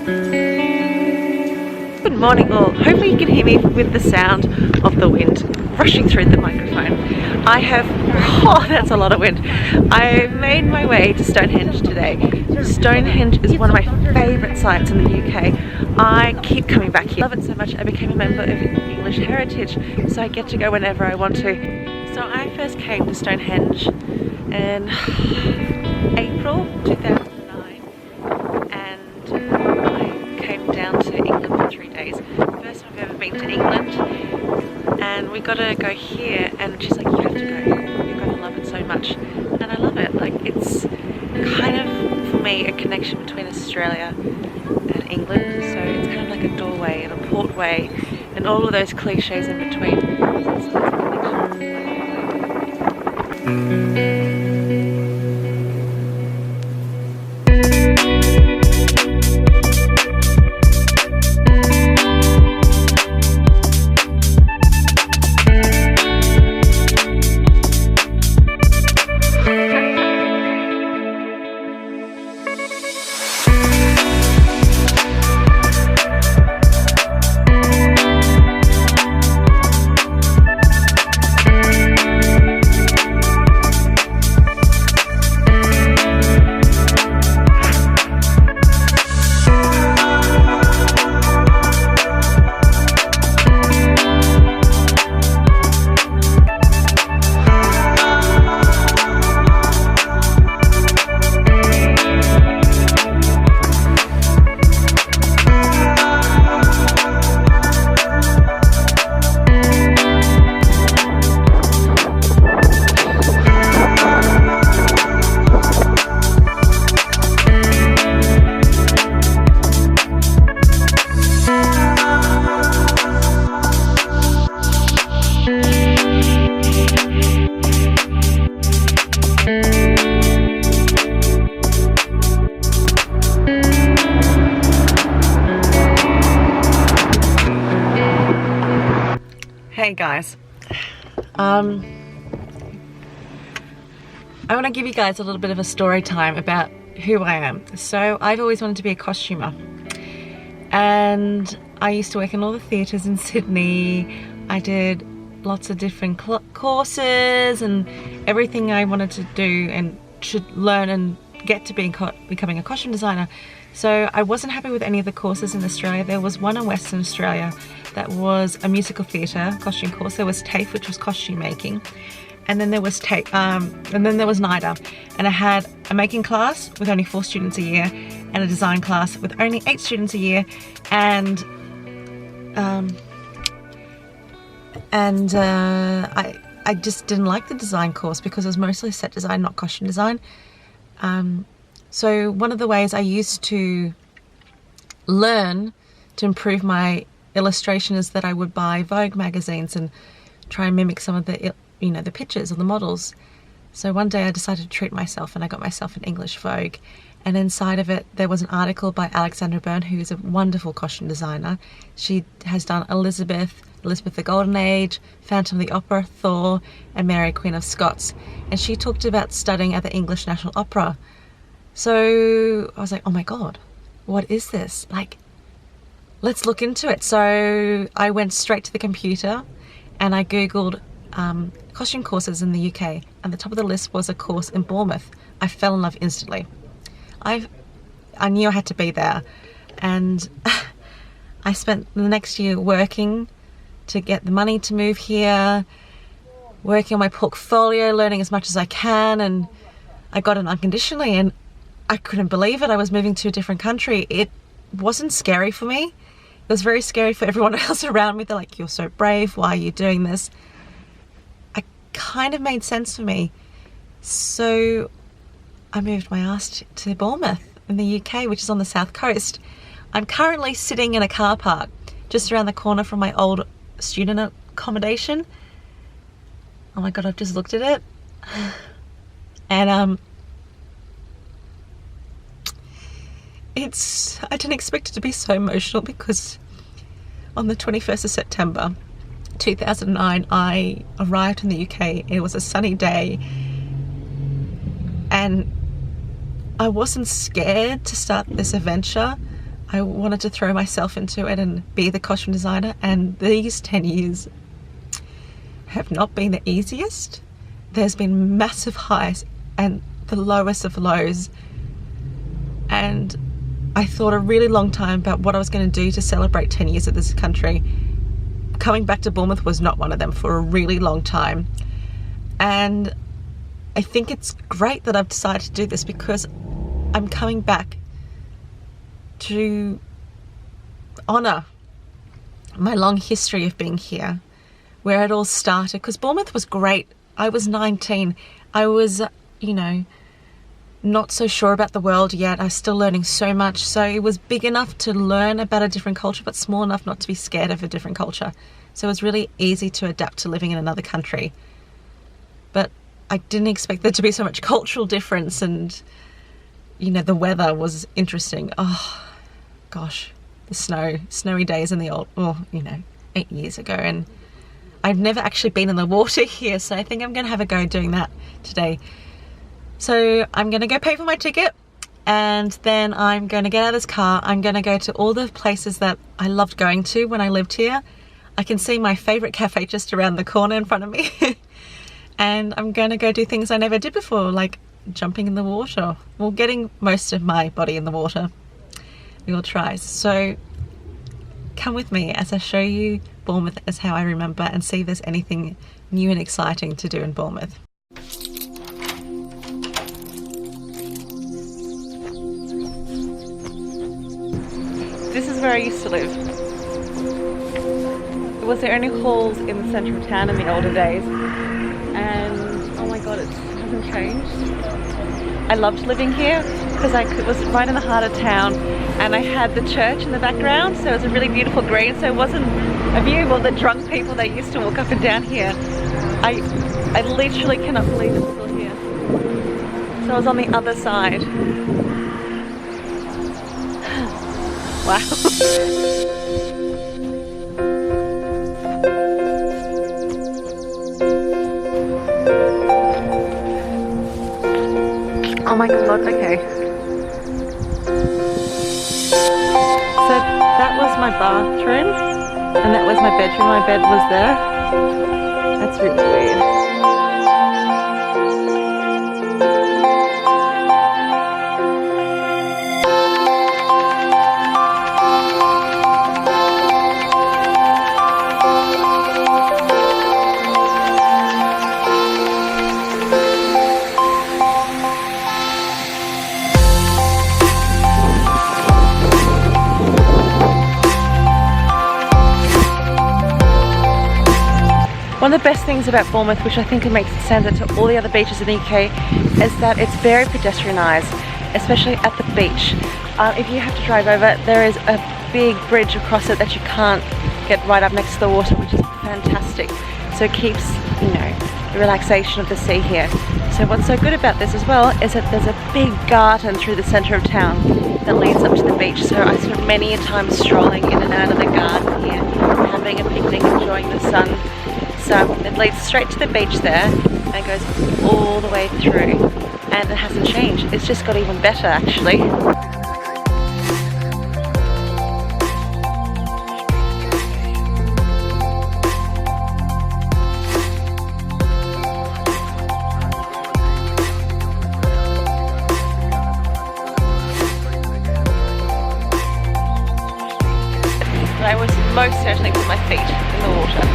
Good morning all. Hopefully you can hear me with the sound of the wind rushing through the microphone. Oh, that's a lot of wind. I made my way to Stonehenge today. Stonehenge is one of my favourite sites in the UK. I keep coming back here. I love it so much I became a member of English Heritage, so I get to go whenever I want to. So I first came to Stonehenge in April 2009 and I came down to England for 3 days. First time I've ever been to England, and we gotta go here, and she's like, you have to go, you're gonna love it so much. And I love it. Like, it's kind of, for me, a connection between Australia and England, so it's kind of like a doorway and a portway and all of those cliches in between. So it's like a connection. Hey guys, I want to give you guys a little bit of a story time about who I am. So I've always wanted to be a costumer, and I used to work in all the theatres in Sydney. I did lots of different courses and everything I wanted to do and should learn and get to becoming a costume designer. So I wasn't happy with any of the courses in Australia. There was one in Western Australia that was a musical theatre costume course. There was TAFE, which was costume making, and then there was NIDA. And I had a making class with only 4 students a year, and a design class with only 8 students a year, and I just didn't like the design course because it was mostly set design, not costume design. So one of the ways I used to learn to improve my illustration is that I would buy Vogue magazines and try and mimic some of the, the pictures of the models. So one day I decided to treat myself, and I got myself an English Vogue, and inside of it there was an article by Alexandra Byrne, who is a wonderful costume designer. She has done Elizabeth the Golden Age, Phantom of the Opera, Thor, and Mary Queen of Scots, and she talked about studying at the English National Opera. So I was like, oh my god, what is this? Like, let's look into it. So I went straight to the computer and I googled costume courses in the UK, and the top of the list was a course in Bournemouth. I fell in love instantly. I knew I had to be there, and I spent the next year working to get the money to move here, working on my portfolio, learning as much as I can, and I got it unconditionally, and I couldn't believe it. I was moving to a different country. It wasn't scary for me. It was very scary for everyone else around me. They're like, you're so brave, why are you doing this? It kind of made sense for me. So I moved my ass to Bournemouth in the UK, which is on the south coast. I'm currently sitting in a car park just around the corner from my old student accommodation. Oh my god, I've just looked at it. And I didn't expect it to be so emotional, because on the 21st of September 2009 I arrived in the UK. It was a sunny day, and I wasn't scared to start this adventure. I wanted to throw myself into it and be the costume designer, and these 10 years have not been the easiest. There's been massive highs and the lowest of lows, and I thought a really long time about what I was going to do to celebrate 10 years of this country. Coming back to Bournemouth was not one of them for a really long time, and I think it's great that I've decided to do this because I'm coming back to honour my long history of being here, where it all started, because Bournemouth was great. I was 19. I was, you know, not so sure about the world yet. I was still learning so much. So it was big enough to learn about a different culture, but small enough not to be scared of a different culture. So it was really easy to adapt to living in another country. But I didn't expect there to be so much cultural difference, and, you know, the weather was interesting. Oh, gosh, the snowy days in the old, 8 years ago. And I've never actually been in the water here, so I think I'm going to have a go doing that today. So I'm going to go pay for my ticket, and then I'm going to get out of this car. I'm going to go to all the places that I loved going to when I lived here. I can see my favourite cafe just around the corner in front of me. And I'm going to go do things I never did before, like jumping in the water. Well, getting most of my body in the water. We will try. So come with me as I show you Bournemouth as how I remember, and see if there's anything new and exciting to do in Bournemouth. This is where I used to live. It was the only halls in the centre of town in the older days, and oh my god, it hasn't changed. I loved living here because it was right in the heart of town, and I had the church in the background, so it was a really beautiful green, so it wasn't a view of all the drunk people that used to walk up and down here. I literally cannot believe it's still here. So I was on the other side. Wow. Oh my god, okay. So that was my bathroom, and that was my bedroom. My bed was there. That's really weird. One of the best things about Bournemouth, which I think it makes it stand out to all the other beaches in the UK, is that it's very pedestrianised, especially at the beach. If you have to drive over, there is a big bridge across it that you can't get right up next to the water, which is fantastic. So it keeps, you know, the relaxation of the sea here. So what's so good about this as well is that there's a big garden through the centre of town that leads up to the beach. So I spent many a time strolling in and out of the garden here, having a picnic, enjoying the sun. So it leads straight to the beach there and goes all the way through, and it hasn't changed. It's just got even better actually. I was most certainly put my feet in the water.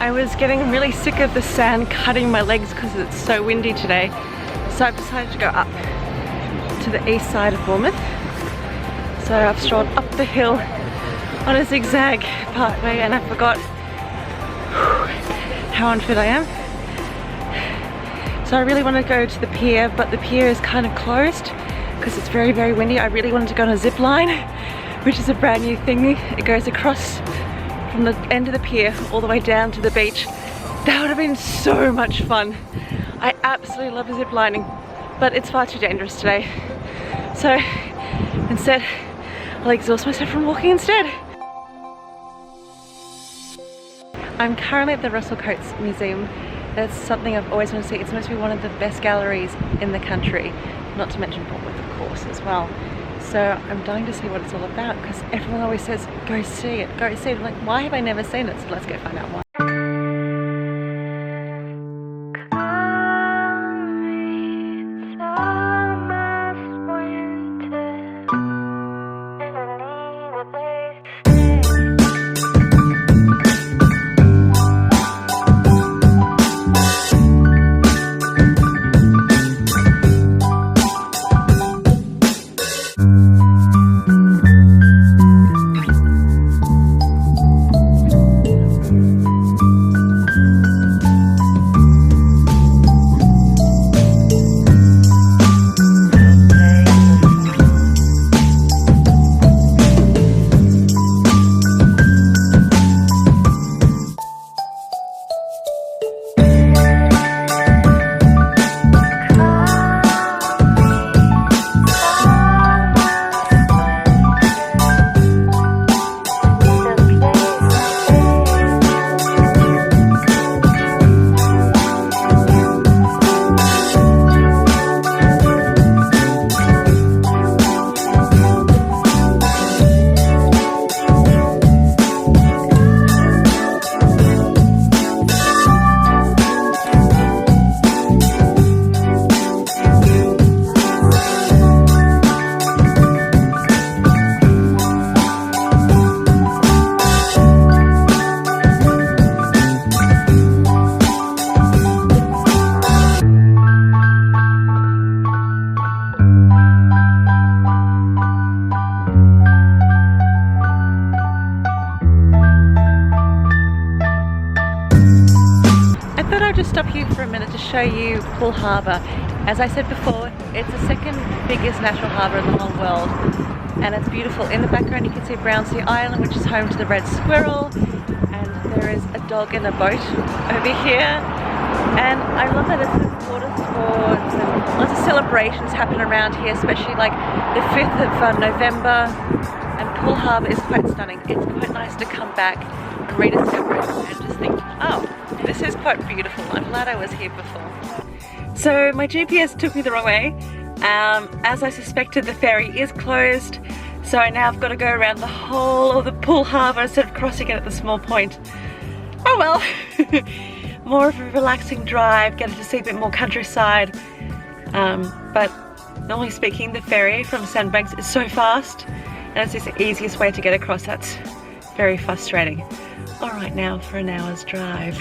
I was getting really sick of the sand cutting my legs because it's so windy today. So I've decided to go up to the east side of Bournemouth. So I've strolled up the hill on a zigzag pathway and I forgot how unfit I am. So I really want to go to the pier, but the pier is kind of closed because it's very, very windy. I really wanted to go on a zip line, which is a brand new thing. It goes across from the end of the pier all the way down to the beach. That would have been so much fun. I absolutely love zip lining, but it's far too dangerous today. So instead, I'll exhaust myself from walking instead. I'm currently at the Russell Coates Museum. That's something I've always wanted to see. It's supposed to be one of the best galleries in the country, not to mention Bournemouth, of course, as well. So I'm dying to see what it's all about because everyone always says, go see it, go see it. I'm like, why have I never seen it? So let's go find out why. Stop you for a minute to show you Poole Harbour. As I said before, it's the second biggest natural harbour in the whole world and it's beautiful. In the background you can see Brownsea Island, which is home to the red squirrel, and there is a dog in a boat over here, and I love that there's water sports and lots of celebrations happen around here, especially like the 5th of November, and Poole Harbour is quite stunning. It's quite nice to come back and rediscover it and just think, oh, this is quite beautiful. I'm glad I was here before. So my GPS took me the wrong way. As I suspected, the ferry is closed, so now I've got to go around the whole of the Poole Harbour instead of crossing it at the small point. Oh well, more of a relaxing drive, getting to see a bit more countryside. But normally speaking, the ferry from Sandbanks is so fast, and it's just the easiest way to get across. That's very frustrating. All right, now for an hour's drive.